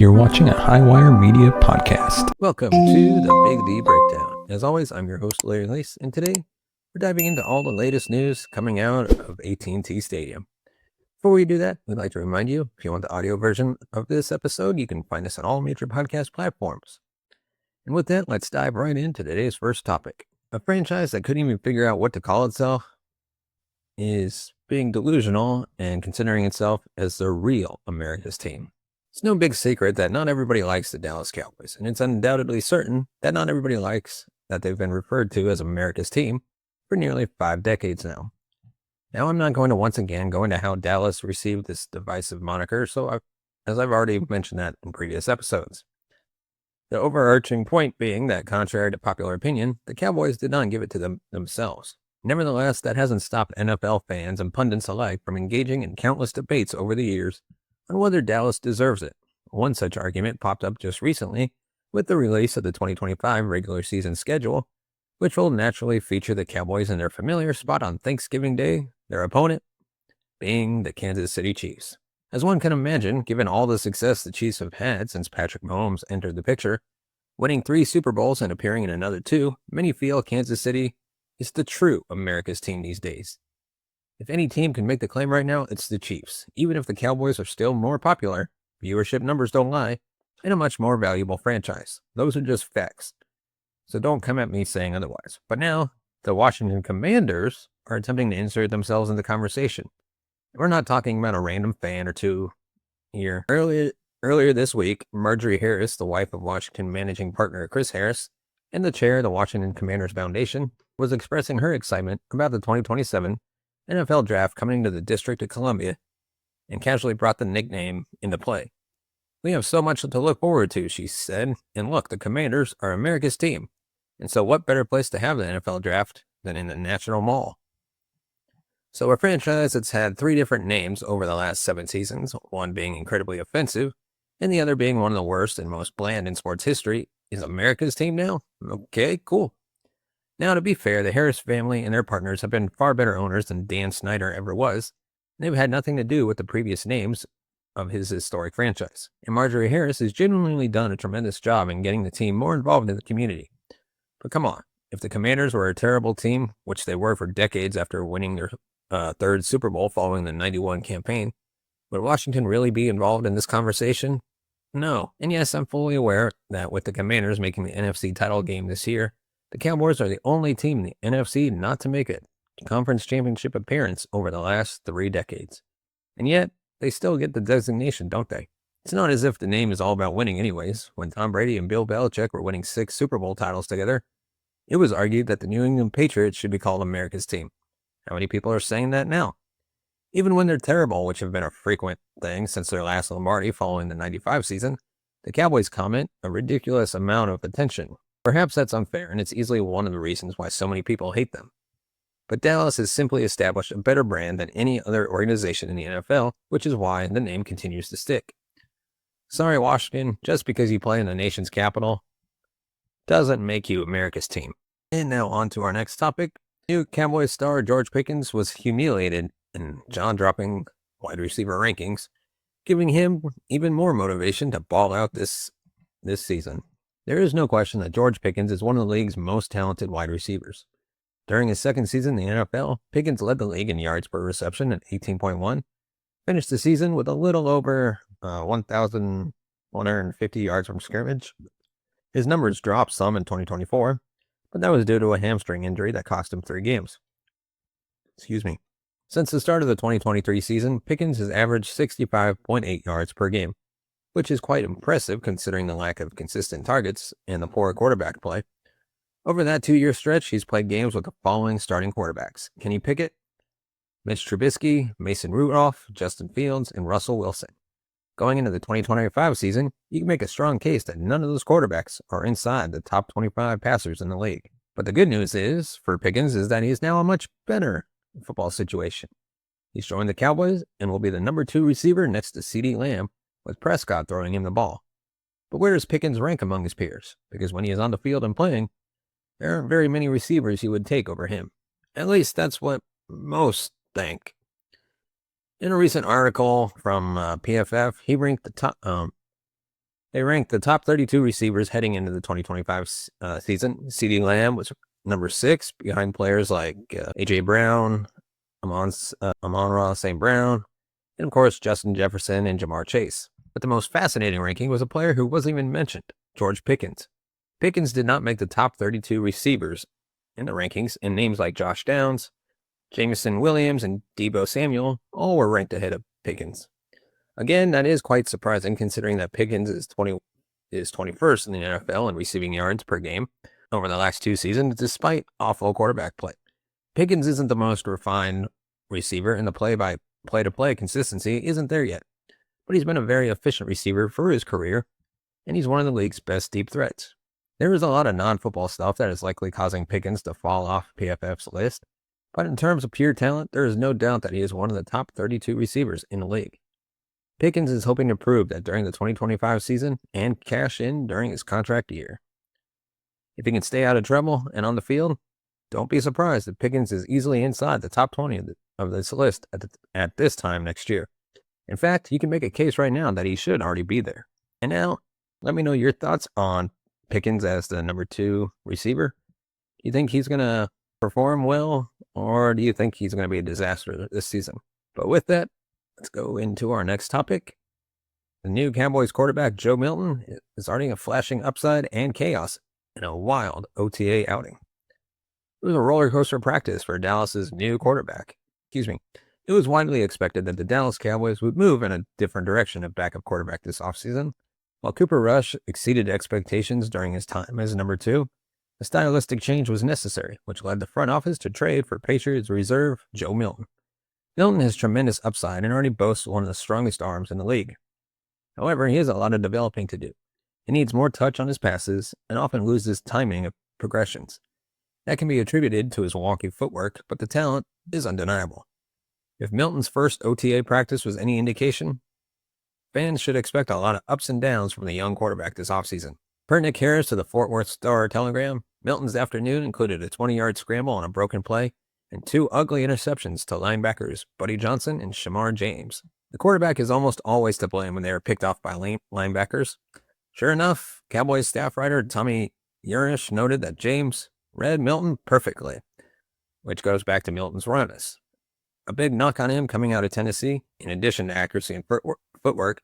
You're watching a Highwire Media podcast. Welcome to the Big D Breakdown. As always, I'm your host, Larry Lace, and today we're diving into all the latest news coming out of AT&T Stadium. Before we do that, we'd like to remind you, if you want the audio version of this episode, you can find us on all major podcast platforms. And with that, let's dive right into today's first topic. A franchise that couldn't even figure out what to call itself is being delusional and considering itself as the real America's team. It's no big secret that not everybody likes the Dallas Cowboys, and it's undoubtedly certain that not everybody likes that they've been referred to as America's team for nearly 5 decades now. Now, I'm not going to once again go into how Dallas received this divisive moniker, as I've already mentioned that in previous episodes. The overarching point being that, contrary to popular opinion, the Cowboys did not give it to themselves. Nevertheless, that hasn't stopped NFL fans and pundits alike from engaging in countless debates over the years on whether Dallas deserves it. One such argument popped up just recently with the release of the 2025 regular season schedule, which will naturally feature the Cowboys in their familiar spot on Thanksgiving Day, their opponent being the Kansas City Chiefs. As one can imagine, given all the success the Chiefs have had since Patrick Mahomes entered the picture, winning 3 Super Bowls and appearing in another 2, many feel Kansas City is the true America's team these days. If any team can make the claim right now, it's the Chiefs. Even if the Cowboys are still more popular, viewership numbers don't lie, and a much more valuable franchise. Those are just facts. So don't come at me saying otherwise. But now, the Washington Commanders are attempting to insert themselves in the conversation. We're not talking about a random fan or two here. Earlier this week, Marjorie Harris, the wife of Washington managing partner Chris Harris, and the chair of the Washington Commanders Foundation, was expressing her excitement about the 2027 NFL draft coming to the District of Columbia, and casually brought the nickname into play. "We have so much to look forward to," she said, "and look, the Commanders are America's team, and so what better place to have the NFL draft than in the National Mall?" So a franchise that's had 3 different names over the last 7 seasons, one being incredibly offensive, and the other being one of the worst and most bland in sports history, is America's team now? Okay, cool. Now, to be fair, the Harris family and their partners have been far better owners than Dan Snyder ever was. They've had nothing to do with the previous names of his historic franchise. And Marjorie Harris has genuinely done a tremendous job in getting the team more involved in the community. But come on, if the Commanders were a terrible team, which they were for decades after winning their 3rd Super Bowl following the 91 campaign, would Washington really be involved in this conversation? No. And yes, I'm fully aware that with the Commanders making the NFC title game this year, the Cowboys are the only team in the NFC not to make it to conference championship appearance over the last 3 decades. And yet, they still get the designation, don't they? It's not as if the name is all about winning anyways. When Tom Brady and Bill Belichick were winning 6 Super Bowl titles together, it was argued that the New England Patriots should be called America's team. How many people are saying that now? Even when they're terrible, which have been a frequent thing since their last Lombardi following the 95 season, the Cowboys comment a ridiculous amount of attention. Perhaps that's unfair, and it's easily one of the reasons why so many people hate them. But Dallas has simply established a better brand than any other organization in the NFL, which is why the name continues to stick. Sorry, Washington, just because you play in the nation's capital doesn't make you America's team. And now on to our next topic. New Cowboys star George Pickens was humiliated in jaw-dropping wide receiver rankings, giving him even more motivation to ball out this season. There is no question that George Pickens is one of the league's most talented wide receivers. During his 2nd season in the NFL, Pickens led the league in yards per reception at 18.1, finished the season with a little over 1,150 yards from scrimmage. His numbers dropped some in 2024, but that was due to a hamstring injury that cost him 3 games. Since the start of the 2023 season, Pickens has averaged 65.8 yards per game, which is quite impressive considering the lack of consistent targets and the poor quarterback play. Over that 2-year stretch, he's played games with the following starting quarterbacks: Kenny Pickett, Mitch Trubisky, Mason Rudolph, Justin Fields, and Russell Wilson. Going into the 2025 season, you can make a strong case that none of those quarterbacks are inside the top 25 passers in the league. But the good news is, for Pickens, is that he is now a much better football situation. He's joined the Cowboys and will be the number 2 receiver next to CeeDee Lamb, with Prescott throwing him the ball. But where does Pickens rank among his peers? Because when he is on the field and playing, there aren't very many receivers he would take over him. At least that's what most think. In a recent article from PFF, he ranked the top They ranked the top 32 receivers heading into the 2025 season. CeeDee Lamb was number 6, behind players like A.J. Brown, Amon-Ra St. Brown, and of course Justin Jefferson and Jamar Chase. But the most fascinating ranking was a player who wasn't even mentioned, George Pickens. Pickens did not make the top 32 receivers in the rankings, and names like Josh Downs, Jameson Williams, and Deebo Samuel all were ranked ahead of Pickens. Again, that is quite surprising considering that Pickens is 21st in the NFL in receiving yards per game over the last 2 seasons, despite awful quarterback play. Pickens isn't the most refined receiver, and the play-to-play consistency isn't there yet. But he's been a very efficient receiver for his career, and he's one of the league's best deep threats. There is a lot of non-football stuff that is likely causing Pickens to fall off PFF's list, but in terms of pure talent, there is no doubt that he is one of the top 32 receivers in the league. Pickens is hoping to prove that during the 2025 season and cash in during his contract year. If he can stay out of trouble and on the field, don't be surprised if Pickens is easily inside the top 20 of this list at this time next year. In fact, you can make a case right now that he should already be there. And now, let me know your thoughts on Pickens as the number 2 receiver. Do you think he's going to perform well, or do you think he's going to be a disaster this season? But with that, let's go into our next topic. The new Cowboys quarterback, Joe Milton, is starting a flashing upside and chaos in a wild OTA outing. It was a roller coaster practice for Dallas's new quarterback. It was widely expected that the Dallas Cowboys would move in a different direction of backup quarterback this offseason. While Cooper Rush exceeded expectations during his time as number 2, a stylistic change was necessary, which led the front office to trade for Patriots reserve Joe Milton. Milton has tremendous upside and already boasts one of the strongest arms in the league. However, he has a lot of developing to do. He needs more touch on his passes and often loses timing of progressions. That can be attributed to his wonky footwork, but the talent is undeniable. If Milton's first OTA practice was any indication, fans should expect a lot of ups and downs from the young quarterback this offseason. Per Nick Harris to the Fort Worth Star-Telegram, Milton's afternoon included a 20-yard scramble on a broken play and 2 ugly interceptions to linebackers Buddy Johnson and Shamar James. The quarterback is almost always to blame when they are picked off by linebackers. Sure enough, Cowboys staff writer Tommy Urish noted that James read Milton perfectly, which goes back to Milton's rawness. A big knock on him coming out of Tennessee, in addition to accuracy and footwork,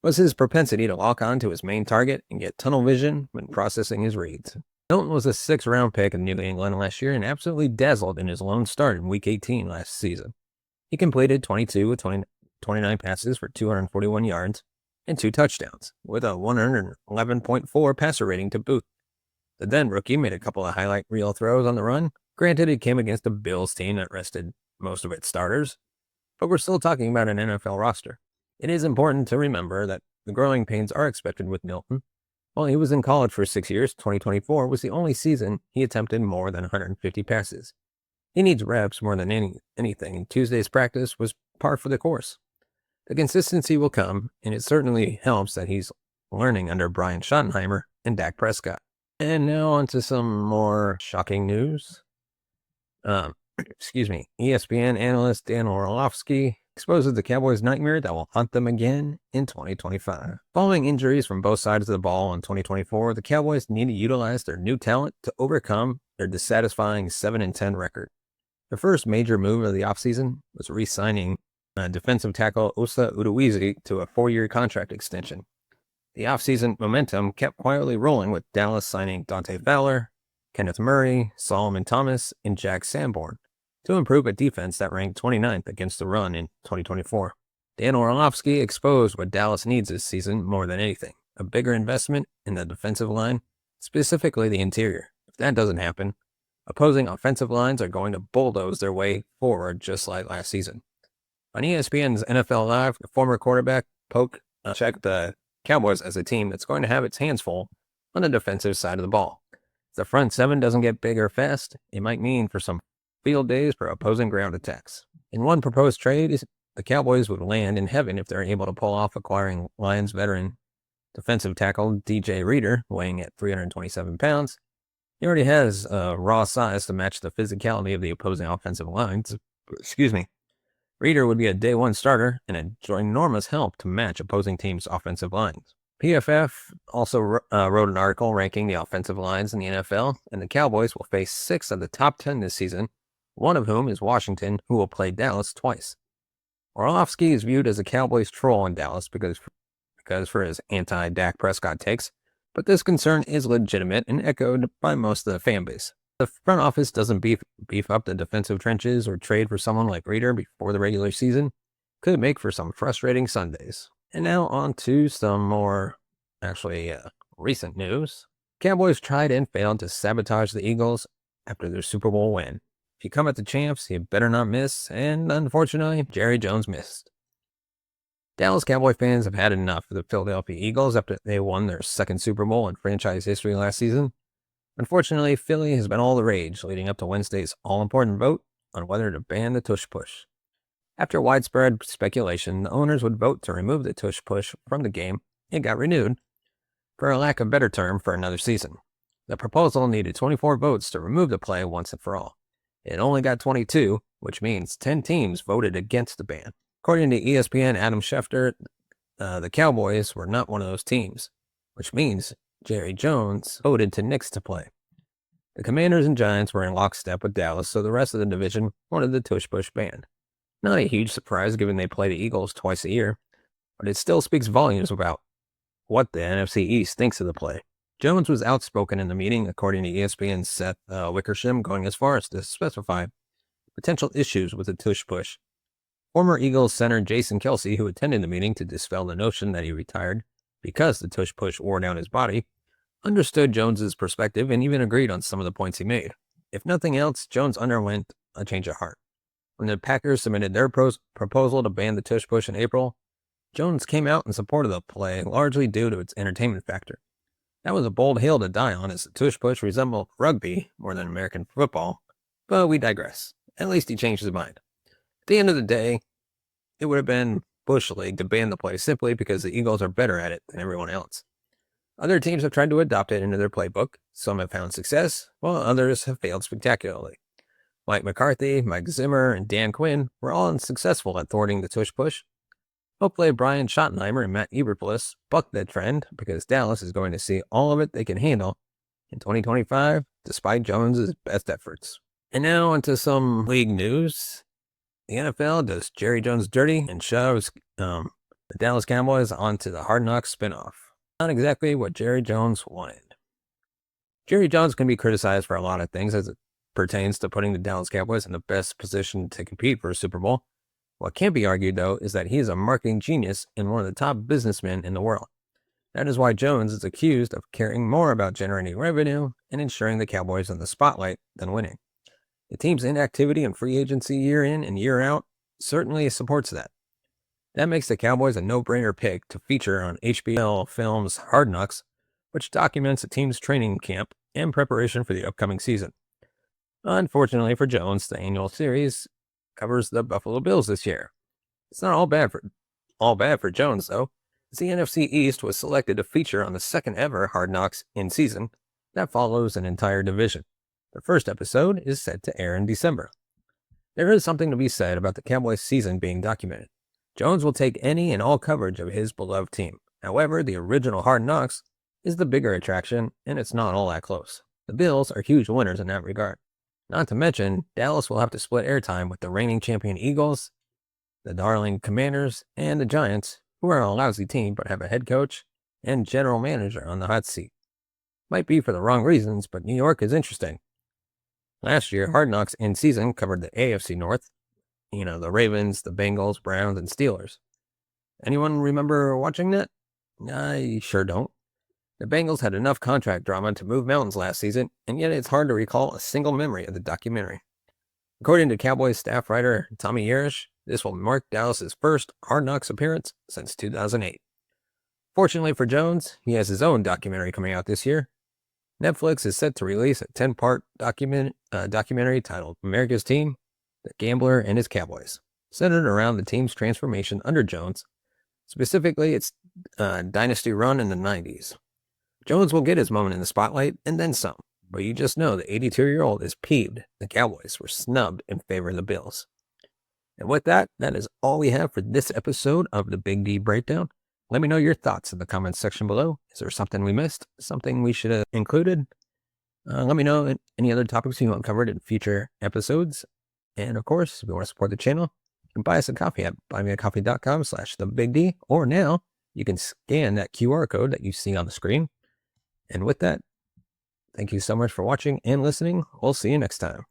was his propensity to lock on to his main target and get tunnel vision when processing his reads. Milton was a 6th-round pick in New England last year and absolutely dazzled in his lone start in Week 18 last season. He completed 22 of 29 passes for 241 yards and 2 touchdowns, with a 111.4 passer rating to boot. The then rookie made a couple of highlight reel throws on the run. Granted, it came against a Bills team that rested most of its starters, but we're still talking about an NFL roster. It is important to remember that the growing pains are expected with Milton. While he was in college for 6 years, 2024 was the only season he attempted more than 150 passes. He needs reps more than anything, and Tuesday's practice was par for the course. The consistency will come, and it certainly helps that he's learning under Brian Schottenheimer and Dak Prescott. And now on to some more shocking news. ESPN analyst Dan Orlovsky exposes the Cowboys' nightmare that will haunt them again in 2025. Following injuries from both sides of the ball in 2024, the Cowboys need to utilize their new talent to overcome their dissatisfying 7-10 record. The first major move of the offseason was re-signing defensive tackle Osa Odighizuwa to a 4-year contract extension. The offseason momentum kept quietly rolling, with Dallas signing Dante Fowler, Kenneth Murray, Solomon Thomas, and Jack Sanborn to improve a defense that ranked 29th against the run in 2024. Dan Orlovsky exposed what Dallas needs this season more than anything: a bigger investment in the defensive line, specifically the interior. If that doesn't happen, opposing offensive lines are going to bulldoze their way forward just like last season. On ESPN's NFL Live, the former quarterback Polk checked the Cowboys as a team that's going to have its hands full on the defensive side of the ball. If the front seven doesn't get bigger fast, it might mean for some field days for opposing ground attacks. In one proposed trade, the Cowboys would land in heaven if they're able to pull off acquiring Lions veteran defensive tackle DJ Reader, weighing at 327 pounds. He already has raw size to match the physicality of the opposing offensive lines. Reader would be a day one starter and a ginormous help to match opposing teams' offensive lines. PFF also wrote an article ranking the offensive lines in the NFL, and the Cowboys will face 6 of the top 10 this season, one of whom is Washington, who will play Dallas twice. Orlovsky is viewed as a Cowboys troll in Dallas because for his anti-Dak Prescott takes, but this concern is legitimate and echoed by most of the fan base. The front office doesn't beef up the defensive trenches or trade for someone like Reader before the regular season, could make for some frustrating Sundays. And now on to some more, recent news. Cowboys tried and failed to sabotage the Eagles after their Super Bowl win. If you come at the champs, you better not miss, and unfortunately, Jerry Jones missed. Dallas Cowboy fans have had enough of the Philadelphia Eagles after they won their second Super Bowl in franchise history last season. Unfortunately, Philly has been all the rage leading up to Wednesday's all-important vote on whether to ban the tush push. After widespread speculation, the owners would vote to remove the tush push from the game. It got renewed, for a lack of better term, for another season. The proposal needed 24 votes to remove the play once and for all. It only got 22, which means 10 teams voted against the ban. According to ESPN Adam Schefter, the Cowboys were not one of those teams, which means Jerry Jones voted to nix to play. The Commanders and Giants were in lockstep with Dallas, so the rest of the division wanted the tush push banned. Not a huge surprise given they play the Eagles twice a year, but it still speaks volumes about what the NFC East thinks of the play. Jones was outspoken in the meeting, according to ESPN's Seth Wickersham, going as far as to specify potential issues with the tush push. Former Eagles center Jason Kelce, who attended the meeting to dispel the notion that he retired because the tush push wore down his body, understood Jones's perspective and even agreed on some of the points he made. If nothing else, Jones underwent a change of heart. When the Packers submitted their proposal to ban the tush push in April, Jones came out in support of the play, largely due to its entertainment factor. That was a bold hill to die on, as the tush push resembled rugby more than American football, but we digress. At least he changed his mind. At the end of the day, it would have been Bush League to ban the play simply because the Eagles are better at it than everyone else. Other teams have tried to adopt it into their playbook. Some have found success, while others have failed spectacularly. Mike McCarthy, Mike Zimmer, and Dan Quinn were all unsuccessful at thwarting the tush push. Hopefully, Brian Schottenheimer and Matt Eberflus bucked that trend because Dallas is going to see all of it they can handle in 2025, despite Jones's best efforts. And now onto some league news. The NFL does Jerry Jones dirty and shoves the Dallas Cowboys onto the Hard Knocks spinoff. Not exactly what Jerry Jones wanted. Jerry Jones can be criticized for a lot of things as it pertains to putting the Dallas Cowboys in the best position to compete for a Super Bowl. What can't be argued, though, is that he is a marketing genius and one of the top businessmen in the world. That is why Jones is accused of caring more about generating revenue and ensuring the Cowboys in the spotlight than winning. The team's inactivity and free agency year in and year out certainly supports that. That makes the Cowboys a no-brainer pick to feature on HBO Films' Hard Knocks, which documents the team's training camp and preparation for the upcoming season. Unfortunately for Jones, the annual series covers the Buffalo Bills this year. It's not all bad for Jones, though, as the NFC East was selected to feature on the second ever Hard Knocks in season that follows an entire division. The first episode is set to air in December. There is something to be said about the Cowboys season being documented. Jones will take any and all coverage of his beloved team. However, the original Hard Knocks is the bigger attraction, and it's not all that close. The Bills are huge winners in that regard. Not to mention, Dallas will have to split airtime with the reigning champion Eagles, the darling Commanders, and the Giants, who are a lousy team but have a head coach and general manager on the hot seat. Might be for the wrong reasons, but New York is interesting. Last year, Hard Knocks in season covered the AFC North, the Ravens, the Bengals, Browns, and Steelers. Anyone remember watching that? I sure don't. The Bengals had enough contract drama to move mountains last season, and yet it's hard to recall a single memory of the documentary. According to Cowboys staff writer Tommy Yerish, this will mark Dallas's first Hard Knocks appearance since 2008. Fortunately for Jones, he has his own documentary coming out this year. Netflix is set to release a 10-part documentary titled America's Team, The Gambler and His Cowboys, centered around the team's transformation under Jones, specifically its dynasty run in the 90s. Jones will get his moment in the spotlight and then some, but you just know the 82-year-old is peeved the Cowboys were snubbed in favor of the Bills. And with that, that is all we have for this episode of the Big D Breakdown. Let me know your thoughts in the comments section below. Is there something we missed? Something we should have included? Let me know any other topics you want covered in future episodes. And of course, if you want to support the channel, you can buy us a coffee at buymeacoffee.com/thebigd. Or now you can scan that QR code that you see on the screen. And with that, thank you so much for watching and listening. We'll see you next time.